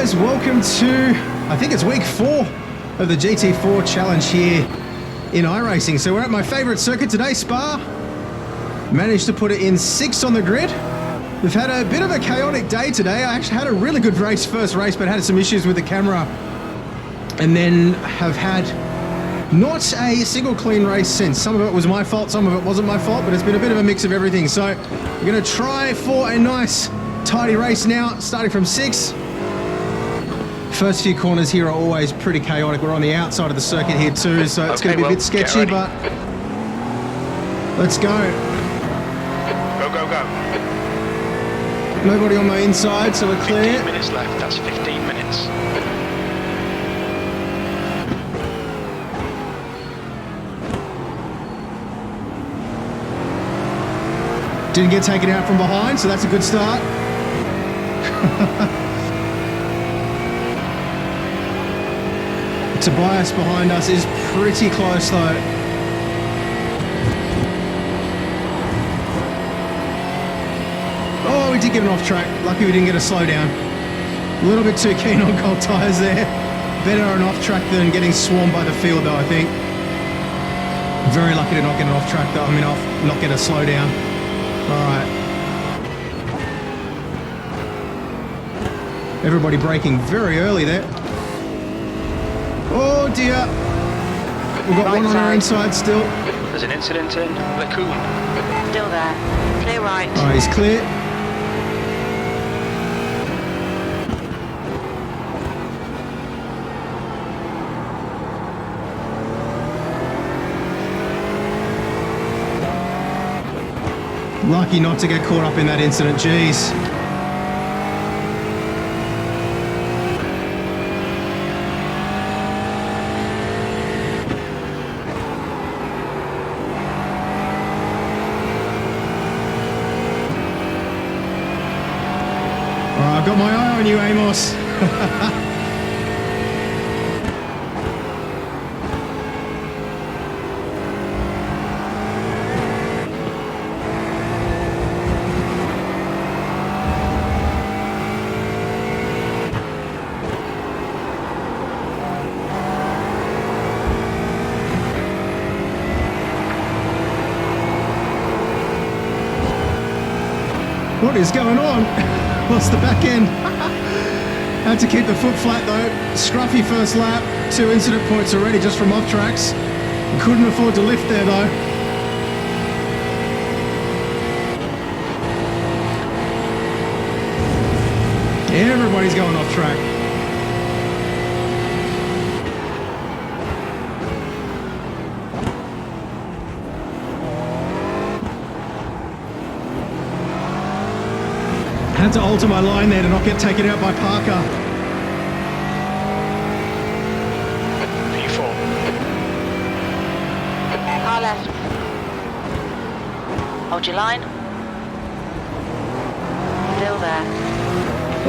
guys, welcome to, I think it's week 4 of the GT4 challenge here in iRacing. So we're at my favorite circuit today, Spa. Managed to put it in 6th on the grid. We've had a bit of a chaotic day today. I actually had a really good first race, but had some issues with the camera. And then have had not a single clean race since. Some of it was my fault, some of it wasn't my fault, but it's been a bit of a mix of everything. So we're gonna try for a nice tidy race now, starting from 6. First few corners here are always pretty chaotic. We're on the outside of the circuit here too, so it's gonna be a bit sketchy, but let's go. Go, go, go. Nobody on my inside, so we're clear. 15 minutes left, that's 15 minutes. Didn't get taken out from behind, so that's a good start. Tobias behind us is pretty close though. Oh, we did get an off track. Lucky we didn't get a slowdown. A little bit too keen on cold tyres there. Better an off track than getting swarmed by the field though, I think. Very lucky to not get an off track though. I mean, not get a slowdown. Alright. Everybody braking very early there. Oh dear. We've got one on our inside still. There's an incident in Lacoon. Still there. Clear right. Alright, he's clear. Lucky not to get caught up in that incident, jeez. I've got my eye on you, Amos. What is going on? Lost the back end. Had to keep the foot flat though. Scruffy first lap. 2 incident points already just from off tracks. Couldn't afford to lift there though. Everybody's going off track. Had to alter my line there to not get taken out by Parker. P4. Car left. Hold your line. Still there.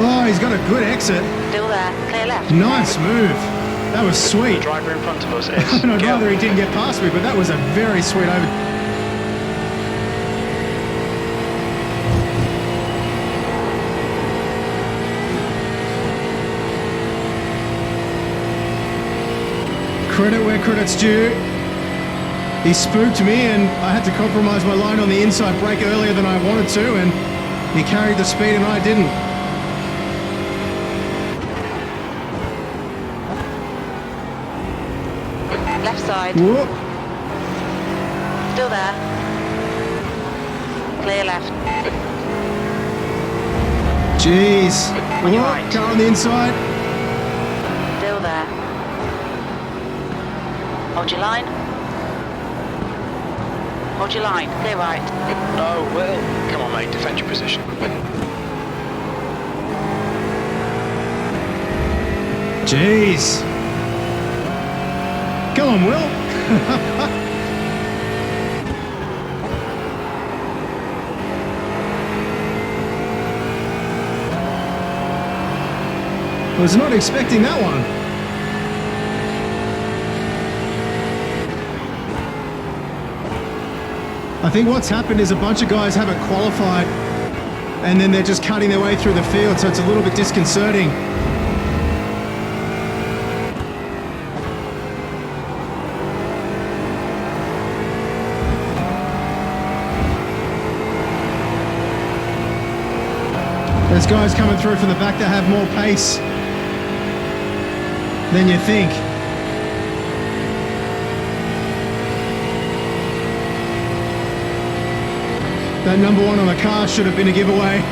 Oh, he's got a good exit. Still there. Clear left. Nice move. That was The sweet. driver in front of us is... And I'd rather he didn't get past me, but that was a very sweet over. Credit where credit's due. He spooked me and I had to compromise my line on the inside brake earlier than I wanted to, and he carried the speed and I didn't. Left side. Whoop. Still there. Clear left. Jeez. On your Whoop, right. car on the inside. Still there. Hold your line. Hold your line. Clear right. Oh, Will. Come on, mate, defend your position. Jeez. Come on, Will. I was not expecting that one. I think what's happened is a bunch of guys haven't qualified and then they're just cutting their way through the field, so it's a little bit disconcerting. guys coming through from the back that have more pace than you think. That number one on the car should have been a giveaway.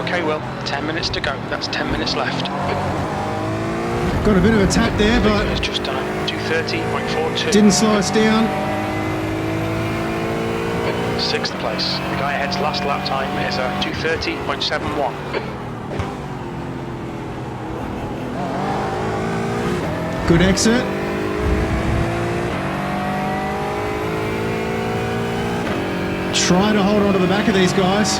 Okay, well, 10 minutes to go. That's 10 minutes left. Got a bit of a tap there, but It's just done 2:30.42. didn't slow us down. 6th place. The guy ahead's last lap time is 2:30.71. Good exit. Try to hold on to the back of these guys.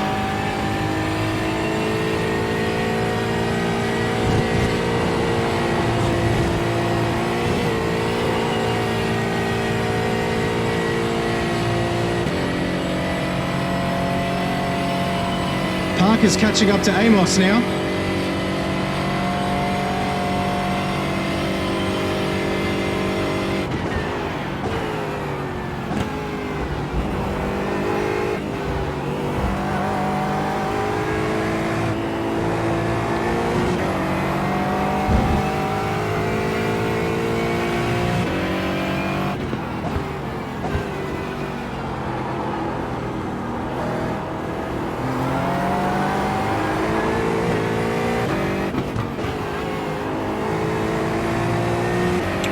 Parker's catching up to Amos now.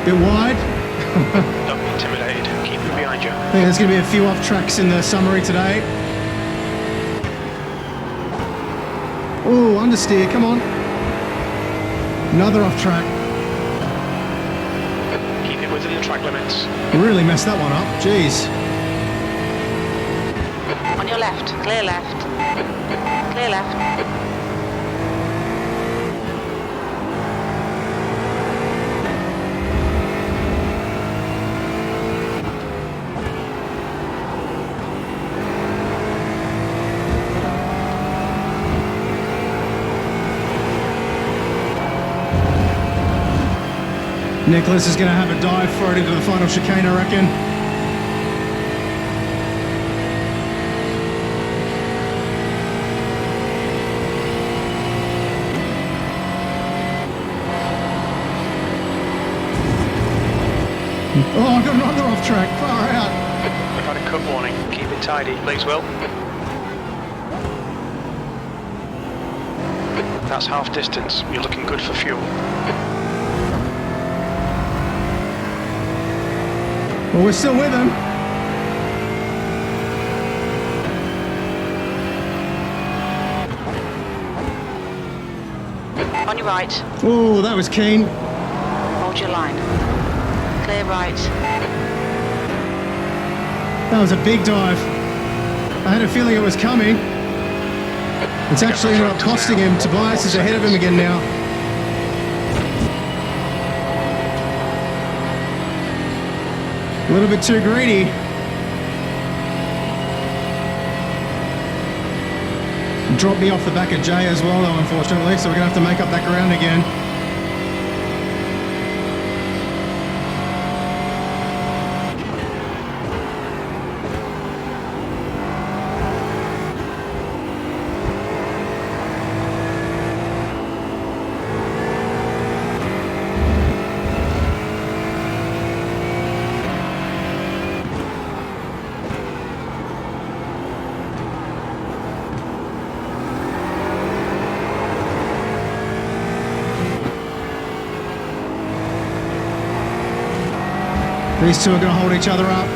Bit wide. Don't be intimidated. Keep him behind you. I think there's going to be a few off tracks in the summary today. Oh, understeer, come on. Another off track. Keep it within the track limits. Really messed that one up, jeez. On your left. Clear left. Clear left. Nicholas is going to have a dive for it into the final chicane, I reckon. Oh, I got another off track, far out. We've had a cut warning. Keep it tidy, please, Will. That's half distance. You're looking good for fuel. Well, we're still with him. On your right. Oh, that was keen. Hold your line. Clear right. That was a big dive. I had a feeling it was coming. It's actually ended up costing him. Tobias is ahead of him again now. A little bit too greedy. Dropped me off the back of Jay as well, though, unfortunately, so we're going to have to make up that ground again. These two are going to hold each other up.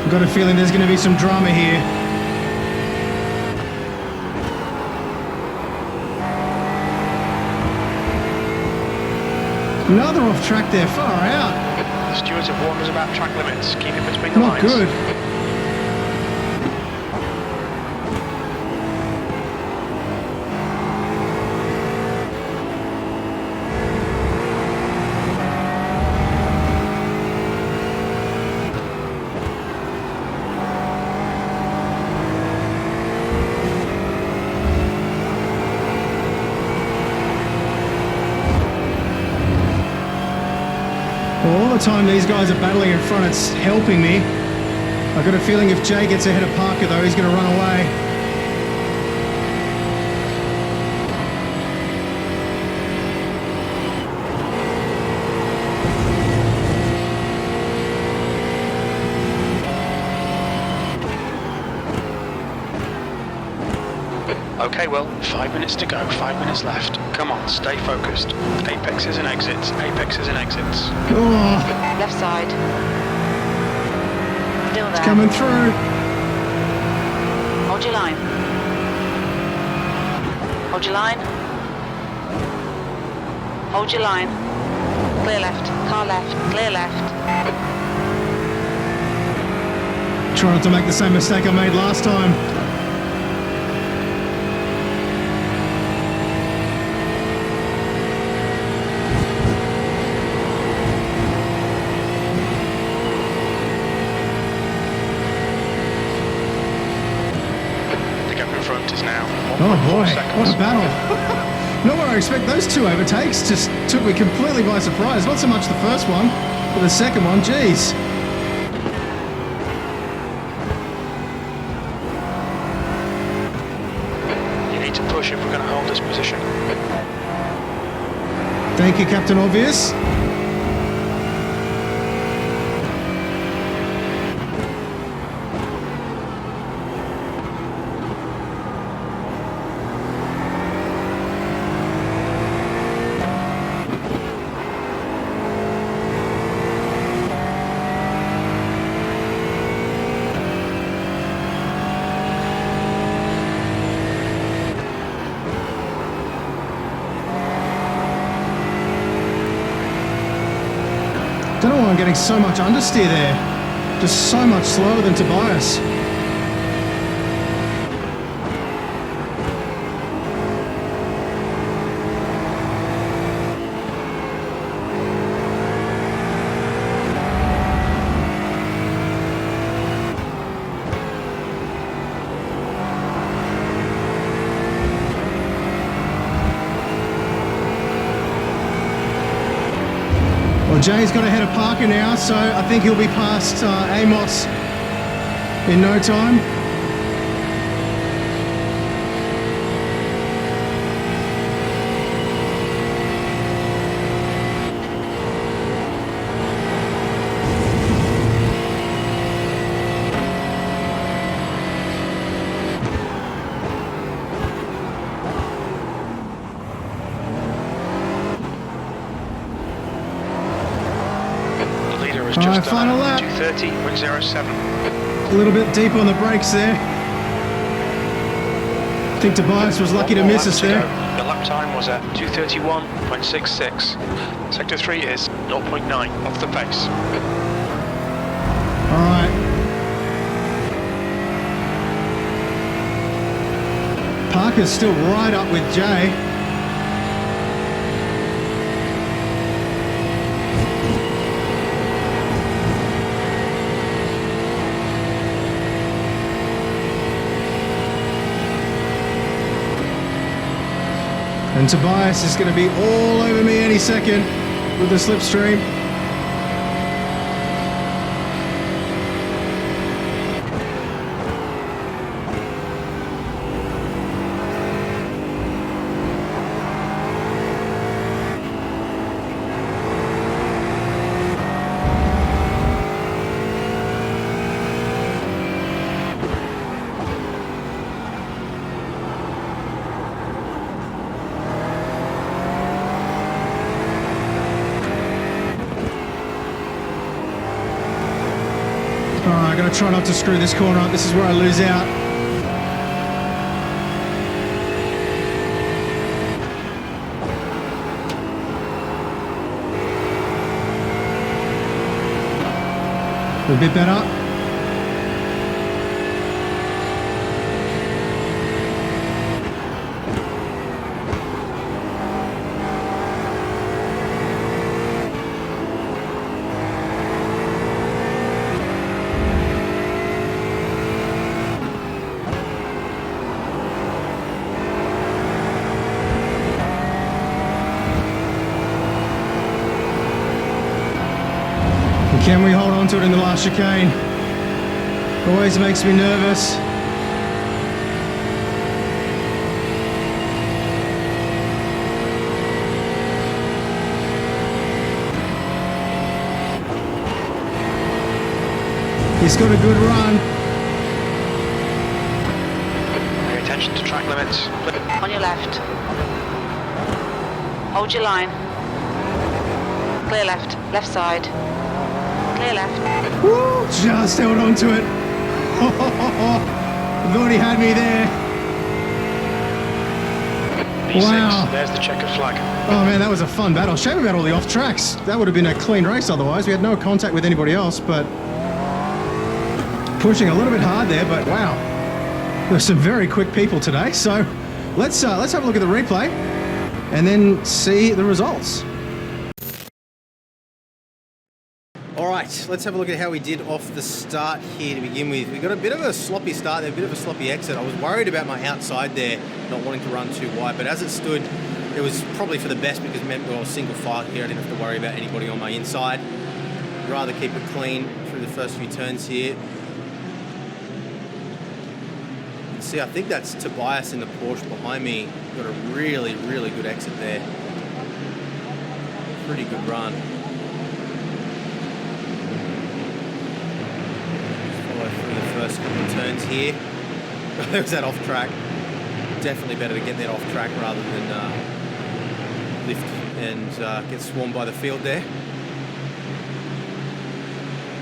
I've got a feeling there's going to be some drama here. Another off track there, far out. The stewards have warned us about track limits. Keep it between the Not lines. good. Well, all the time these guys are battling in front, it's helping me. I've got a feeling if Jay gets ahead of Parker, though, he's going to run away. Okay, well, 5 minutes to go, 5 minutes left. Come on, stay focused. Apexes and exits, apexes and exits. Oh, Left side. Still there. it's coming through. Hold your line. Hold your line. Hold your line. Clear left. Car left. Clear left. Try not to make the same mistake I made last time. Oh boy, what a battle. Not where I expect those two overtakes, just took me completely by surprise. Not so much the first one, but the second one, geez. You need to push if we're going to hold this position. Thank you, Captain Obvious. Don't know why I'm getting so much understeer there. Just so much slower than Tobias. Well, Jay's got ahead of Parker now, so I think he'll be past Amos in no time. Just final lap. 2:30.07. A little bit deep on the brakes there. I think Tobias was lucky to miss us there. The lap time was at 2:31.66. Sector 3 is 0.9 off the pace. All right. Parker's still right up with Jay. And Tobias is going to be all over me any second with the slipstream. Alright, I'm going to try not to screw this corner up. This is where I lose out. A bit better. Can we hold on to it in the last chicane? Always makes me nervous. He's got a good run. Pay attention to track limits. On your left. Hold your line. Clear left. Left side. Clear left. Woo, just held on to it. Thought he had me there. P6, Wow. there's the checkered flag. Oh man, that was a fun battle. Shame about all the off tracks. That would have been a clean race otherwise. We had no contact with anybody else, but pushing a little bit hard there, but wow. There's some very quick people today. So let's have a look at the replay and then see the results. All right, let's have a look at how we did off the start here to begin with. We got a bit of a sloppy start there, a bit of a sloppy exit. I was worried about my outside there, not wanting to run too wide, but as it stood, it was probably for the best because it meant we were single file here. I didn't have to worry about anybody on my inside. I'd rather keep it clean through the first few turns here. See, I think that's Tobias in the Porsche behind me. Got a really, really good exit there. Pretty good run. Follow through the first couple of turns here. There was that off track. Definitely better to get that off track rather than lift and get swarmed by the field there.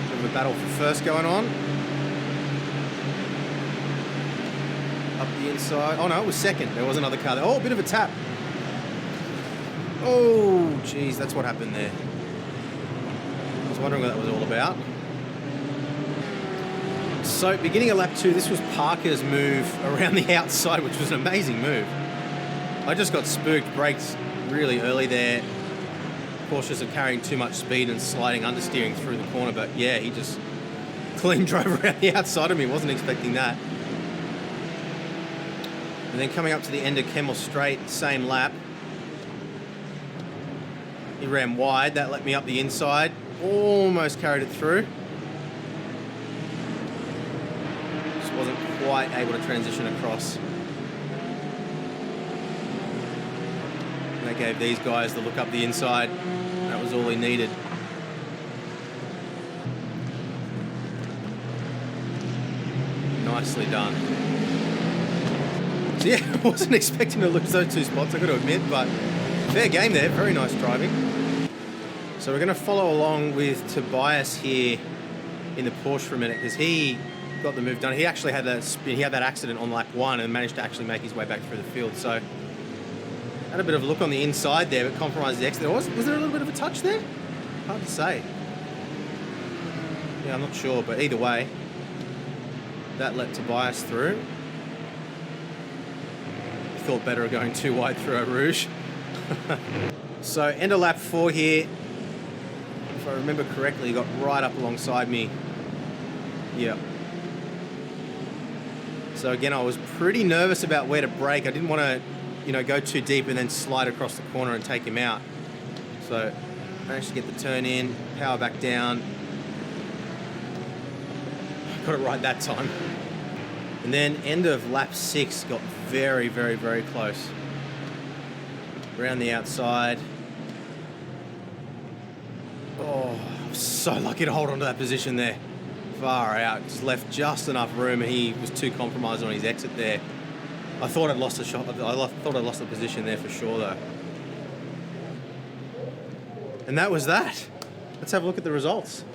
Bit of a battle for first going on. Up the inside. Oh no, it was second. There was another car there. Oh, a bit of a tap. Oh, geez, that's what happened there. I was wondering what that was all about. So, beginning of lap 2, this was Parker's move around the outside, which was an amazing move. I just got spooked, braked really early there. Cautious of carrying too much speed and sliding understeering through the corner, but yeah, he just clean drove around the outside of me. Wasn't expecting that. And then coming up to the end of Kemmel Straight, same lap. He ran wide, that let me up the inside. Almost carried it through. Just wasn't quite able to transition across. And that gave these guys the look up the inside. That was all he needed. Nicely done. So yeah, I wasn't expecting to lose those two spots, I've got to admit, but fair game there, very nice driving. So we're going to follow along with Tobias here in the Porsche for a minute because he got the move done. He actually had that accident on lap 1 and managed to actually make his way back through the field. So had a bit of a look on the inside there, but compromised the exit. Was there a little bit of a touch there? Hard to say. Yeah, I'm not sure, but either way, that let Tobias through. Thought better of going too wide through Eau Rouge. So end of lap 4 here. If I remember correctly, he got right up alongside me. Yeah. So again, I was pretty nervous about where to brake. I didn't want to, go too deep and then slide across the corner and take him out. So managed to get the turn in, power back down. Got it right that time. And then end of lap 6 got very, very, very close. Around the outside. Oh, I'm so lucky to hold on to that position there. Far out. Just left just enough room and he was too compromised on his exit there. I thought I'd lost the shot. I thought I'd lost the position there for sure though. And that was that. Let's have a look at the results.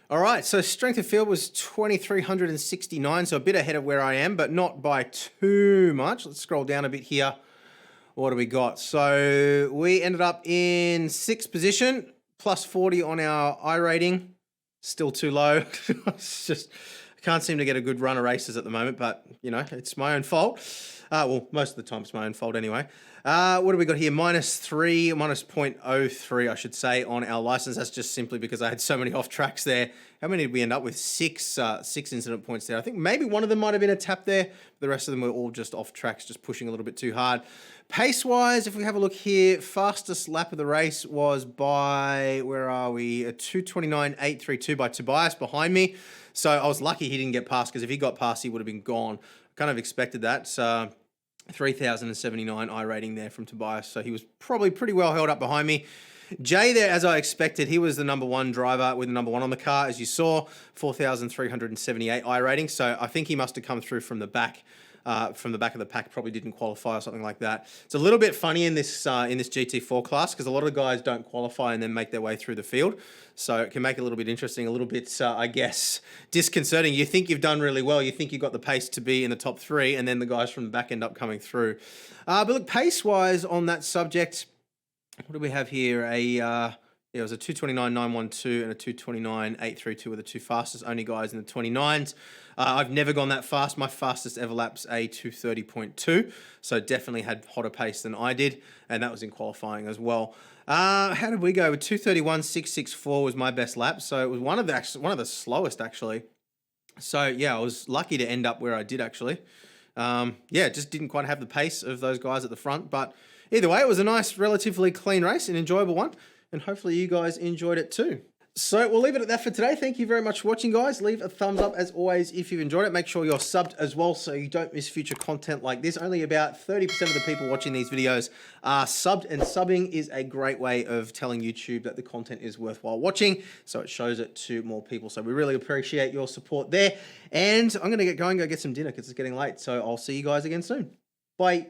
All right, so strength of field was 2,369, so a bit ahead of where I am, but not by too much. Let's scroll down a bit here. What do we got? So we ended up in 6th position, plus 40 on our iRating. Still too low. It's just, I can't seem to get a good run of races at the moment, but, it's my own fault. Well, most of the time it's my own fault anyway. What do we got here? -3, minus 0.03, I should say, on our license. That's just simply because I had so many off tracks there. How many did we end up with? Six incident points there. I think maybe one of them might have been a tap there. The rest of them were all just off tracks, just pushing a little bit too hard. Pace-wise, if we have a look here, fastest lap of the race was by, where are we? A 2:29.832 by Tobias behind me. So I was lucky he didn't get past, because if he got past, he would have been gone. Kind of expected that. 3,079 iRating there from Tobias. So he was probably pretty well held up behind me. Jay there, as I expected, he was the number one driver with the number one on the car, as you saw, 4,378 iRating. So I think he must have come through from the back of the pack, probably didn't qualify or something like that. It's a little bit funny in this GT4 class, because a lot of the guys don't qualify and then make their way through the field. So it can make it a little bit interesting, a little bit, I guess, disconcerting. You think you've done really well. You think you've got the pace to be in the top 3, and then the guys from the back end up coming through. But look, pace-wise on that subject, what do we have here? It was a 2:29.912 and a 2:29.832 were the two fastest only guys in the 29s. I've never gone that fast. My fastest ever lap's a 2:30.2, so definitely had hotter pace than I did, and that was in qualifying as well. How did we go? With 2:31.664 was my best lap, so it was one of the slowest actually. So yeah, I was lucky to end up where I did actually. Yeah, just didn't quite have the pace of those guys at the front, but either way, it was a nice, relatively clean race, an enjoyable one, and hopefully you guys enjoyed it too. So we'll leave it at that for today. Thank you very much for watching, guys. Leave a thumbs up as always if you've enjoyed it. Make sure you're subbed as well so you don't miss future content like this. Only about 30% of the people watching these videos are subbed, and subbing is a great way of telling YouTube that the content is worthwhile watching, so it shows it to more people. So we really appreciate your support there. And I'm going to get going, go get some dinner because it's getting late. So I'll see you guys again soon. Bye.